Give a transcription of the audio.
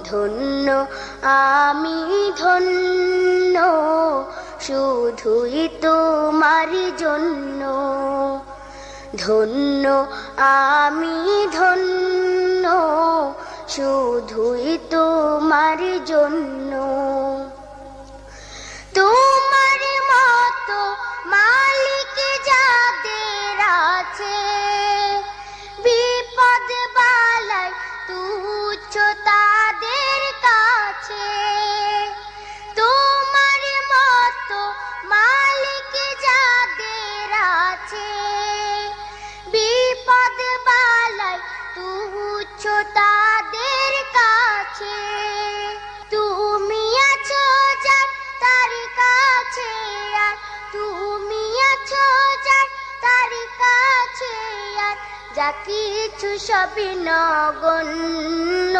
ধন্য আমি ধন্য শুধুই তোমার জন্য, ধন্য আমি ধন্য শুধুই তোমার জন্য। তোমার মতো মালিক যাদের আছে, বিপদ বালাই তুচ্ছ তাদের কাছে। তোমার মতো মালিক যাদের আছে, বিপদ বালাই তুচ্ছ তাদের কাছে। তুমি আছো যার তার কাছে, আর তুমি আছো যার তার কাছে, আর যা কিছু সবই নগণ্য।